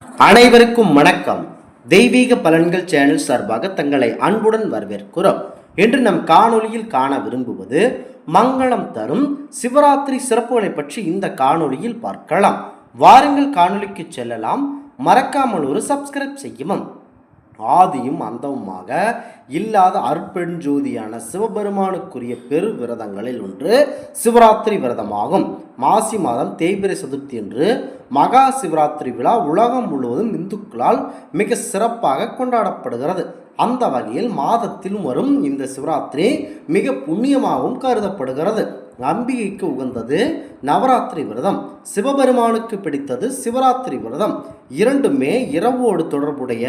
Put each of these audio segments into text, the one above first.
அனைவருக்கும் வணக்கம். தெய்வீக பலன்கள் சேனல் சார்பாக தங்களை அன்புடன் வரவேற்கிறோம். இன்று நம் காணொளியில் காண விரும்புவது மங்களம் தரும் சிவராத்திரி சிறப்புகளை பற்றி இந்த காணொளியில் பார்க்கலாம். வாருங்கள் காணொளிக்கு செல்லலாம். மறக்காமல் ஒரு சப்ஸ்கிரைப் செய்யவும். ஆதியும் அந்தவுமாக இல்லாத அருட்பெருஞ்சோதியான சிவபெருமானுக்குரிய பெரு விரதங்களில் ஒன்று சிவராத்திரி விரதமாகும். மாசி மாதம் தேய்பிரை சதுர்த்தி என்று மகா சிவராத்திரி விழா உலகம் முழுவதும் இந்துக்களால் மிக சிறப்பாக கொண்டாடப்படுகிறது. அந்த வகையில் மாதத்திலும் வரும் இந்த சிவராத்திரி மிக புண்ணியமாகவும் கருதப்படுகிறது. அம்பிகைக்கு உகந்தது நவராத்திரி விரதம், சிவபெருமானுக்கு பிடித்தது சிவராத்திரி விரதம். இரண்டுமே இரவோடு தொடர்புடைய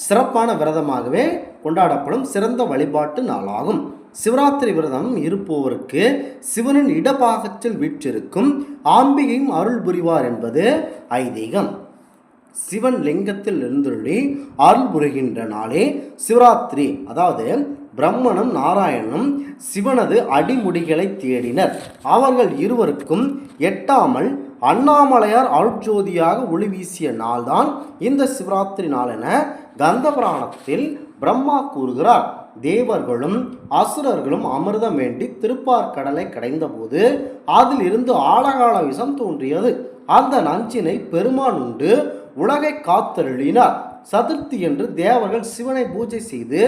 சிறப்பான விரதமாகவே கொண்டாடப்படும் சிறந்த வழிபாட்டு நாளாகும். சிவராத்திரி விரதம் இருப்பவருக்கு சிவனின் இடபாகத்தில் வீற்றிருக்கும் ஆம்பிகையும் அருள் புரிவார் என்பது ஐதீகம். சிவன் லிங்கத்தில் எழுந்தருளி அருள் புரிகின்ற நாளே சிவராத்திரி. அதாவது பிரம்மனும் நாராயணனும் சிவனது அடிமுடிகளை தேடினர். அவர்கள் இருவருக்கும் எட்டாமல் அண்ணாமலையார் அருட்ஜோதியாக ஒளி வீசிய நாள்தான் இந்த சிவராத்திரி நாள் என கந்த புராணத்தில் பிரம்மா கூறுகிறார். தேவர்களும் அசுரர்களும் அமிர்தம் வேண்டி திருப்பார்கடலை கடைந்த போது அதில் இருந்து ஆழகால விஷம் தோன்றியது. அந்த நஞ்சினை பெருமான் உண்டு உலகை காத்தருளினார். சதுர்த்தி என்று தேவர்கள் சிவனை பூஜை செய்து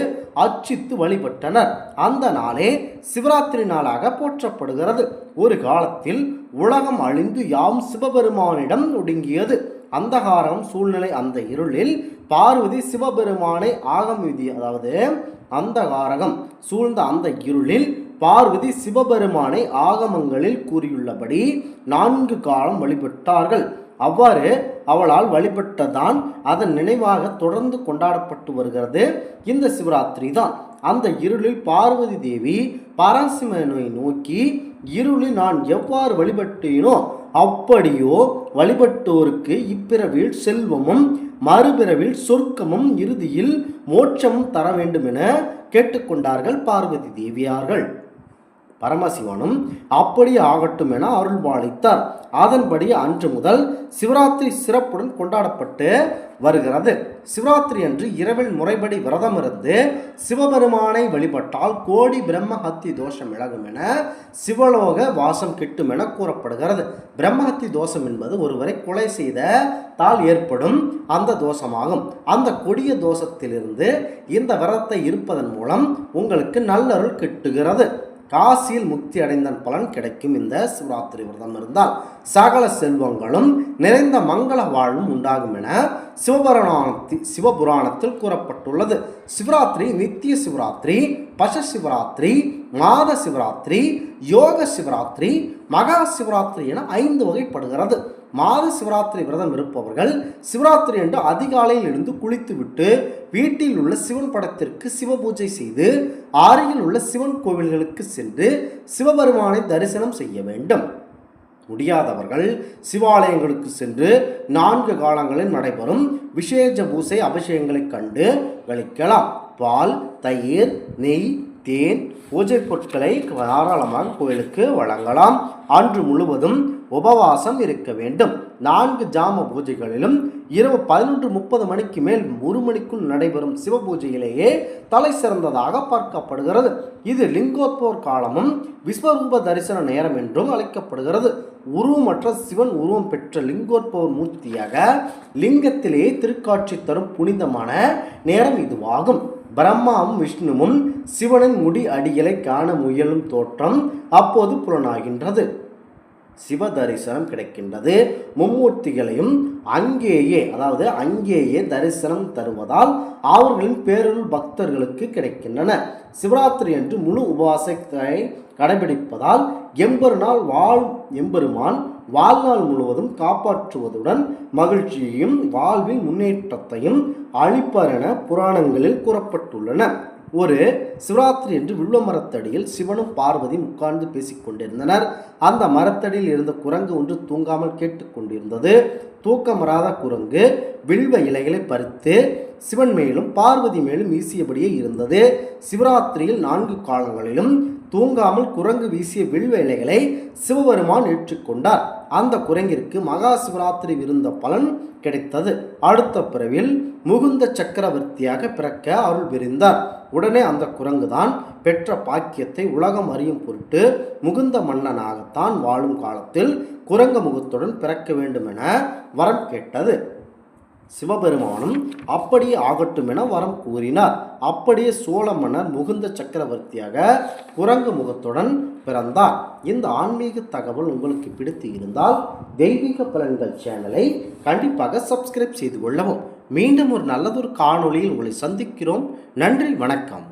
அர்ச்சித்து வழிபட்டனர். அந்த நாளே சிவராத்திரி நாளாக போற்றப்படுகிறது. ஒரு காலத்தில் உலகம் அழிந்து யாம் சிவபெருமானிடம் ஒடுங்கியது. அந்தகாரம் சூழ்நிலை அந்த இருளில் பார்வதி சிவபெருமானை அதாவது அந்தகாரகம் சூழ்ந்த அந்த இருளில் பார்வதி சிவபெருமானை ஆகமங்களில் கூறியுள்ளபடி 4 காலம் வழிபட்டார்கள். அவ்வாறு அவளால் வழிபட்டதான் அதன் நினைவாக தொடர்ந்து கொண்டாடப்பட்டு வருகிறது இந்த சிவராத்திரி தான். அந்த இருளில் பார்வதி தேவி பரசிவனை நோக்கி, இருளில் நான் எவ்வாறு வழிபட்டேனோ அப்படியோ வழிபட்டோருக்கு இப்பிறவில் செல்வமும் மறுபிறவில் சொர்க்கமும் இறுதியில் மோட்சமும் தர வேண்டும் என கேட்டுக்கொண்டார்கள் பார்வதி தேவியார்கள். பரமசிவனும் அப்படி ஆகட்டும் என அருள்பாலித்தார். அதன்படி அன்று முதல் சிவராத்திரி சிறப்புடன் கொண்டாடப்பட்டு வருகிறது. சிவராத்திரி அன்று இரவில் முறைப்படி விரதம் இருந்து சிவபெருமானை வழிபட்டால் கோடி பிரம்மஹத்தி தோஷம் விலகும் என சிவலோக வாசம் கிட்டும் என கூறப்படுகிறது. பிரம்மஹத்தி தோஷம் என்பது ஒருவரை கொலை செய்த தால் ஏற்படும் அந்த தோஷமாகும். அந்த கொடிய தோஷத்திலிருந்து இந்த விரதத்தை இருப்பதன் மூலம் உங்களுக்கு நல்லருள் கிட்டுகிறது. காசியில் முக்தி அடைந்த பலன் கிடைக்கும். இந்த சிவராத்திரி விரதம் இருந்தால் சகல செல்வங்களும் நிறைந்த மங்கள வாழ்வும் உண்டாகும் என சிவபுராணத்தில் கூறப்பட்டுள்ளது. சிவராத்திரி நித்திய சிவராத்திரி, பச சிவராத்திரி, மாத சிவராத்திரி, யோக சிவராத்திரி, மகா சிவராத்திரி என 5 வகைப்படுகிறது. மாத சிவராத்திரி விரதம் இருப்பவர்கள் சிவராத்திரி என்று அதிகாலையில் இருந்து குளித்துவிட்டு வீட்டில் உள்ள சிவன் படத்திற்கு சிவ பூஜை செய்து அருகில் உள்ள சிவன் கோவில்களுக்கு சென்று சிவபெருமானை தரிசனம் செய்ய வேண்டும். முடியாதவர்கள் சிவாலயங்களுக்கு சென்று 4 காலங்களில் நடைபெறும் விசேஷ பூசை அபிஷேகங்களை கண்டு கழிக்கலாம். பால், தயிர், நெய், தேன் பூஜை பொருட்களை தாராளமாக கோயிலுக்கு வழங்கலாம். அன்று முழுவதும் உபவாசம் இருக்க வேண்டும். 4 ஜாம பூஜைகளிலும் இரவு 11:30 மணிக்கு மேல் 1 மணிக்குள் நடைபெறும் சிவ பூஜையிலேயே தலை சிறந்ததாக பார்க்கப்படுகிறது. இது லிங்கோத்பவர் காலமும் விஸ்வரூப தரிசன நேரம் என்றும் அழைக்கப்படுகிறது. உருவமற்ற சிவன் உருவம் பெற்ற லிங்கோத்பவர் மூர்த்தியாக லிங்கத்திலேயே திருக்காட்சி தரும் புனிதமான நேரம் இதுவாகும். பிரம்மாவும் விஷ்ணுவும் சிவனின் முடி அடிகளை காண முயலும் தோற்றம் அப்போது புலனாகின்றது. சிவ தரிசனம் கிடைக்கின்றது. மும்மூர்த்திகளையும் அங்கேயே தரிசனம் தருவதால் அவர்களின் பேரருள் பக்தர்களுக்கு கிடைக்கின்றன. சிவராத்திரி அன்று முழு உபவாசத்தை கடைபிடிப்பதால் எம்பெருமான் வாழ்நாள் முழுவதும் காப்பாற்றுவதுடன் மகிழ்ச்சியையும் வாழ்வில் முன்னேற்றத்தையும் அளிப்பார் என புராணங்களில் கூறப்பட்டுள்ளன. ஒரு சிவராத்திரி என்று வில்வ மரத்தடியில் சிவனும் பார்வதியும் உட்கார்ந்து பேசிக்கொண்டிருந்தனர். அந்த மரத்தடியில் இருந்த குரங்கு ஒன்று தூங்காமல் கேட்டுக்கொண்டிருந்தது. தூக்கமராத குரங்கு வில்வ இலைகளை பறித்து சிவன் மேலும் பார்வதி மேலும் வீசியபடியே இருந்தது. சிவராத்திரியில் 4 காலங்களிலும் தூங்காமல் குரங்கு வீசிய வில்வேலைகளை சிவபெருமான் ஏற்றுக்கொண்டார். அந்த குரங்கிற்கு மகா சிவராத்திரி விருந்த பலன் கிடைத்தது. அடுத்த பிறவில் முகுந்த சக்கரவர்த்தியாக பிறக்க அருள் புரிந்தார். உடனே அந்த குரங்குதான் பெற்ற பாக்கியத்தை உலகம் அறியும் பொருட்டு முகுந்த மன்னனாகத்தான் வாழும் காலத்தில் குரங்க முகத்துடன் பிறக்க வேண்டும் என வரம் கேட்டது. சிவபெருமானும் அப்படியே ஆகட்டும் என வரம் கூறினார். அப்படியே சோழ மன்னர் முகுந்த சக்கரவர்த்தியாக குரங்கு முகத்துடன் பிறந்தார். இந்த ஆன்மீக தகவல் உங்களுக்கு பிடித்து இருந்தால் தெய்வீக பலன்கள் சேனலை கண்டிப்பாக சப்ஸ்கிரைப் செய்து கொள்ளவும். மீண்டும் ஒரு நல்லதொரு காணொளியில் உங்களை சந்திக்கிறோம். நன்றி, வணக்கம்.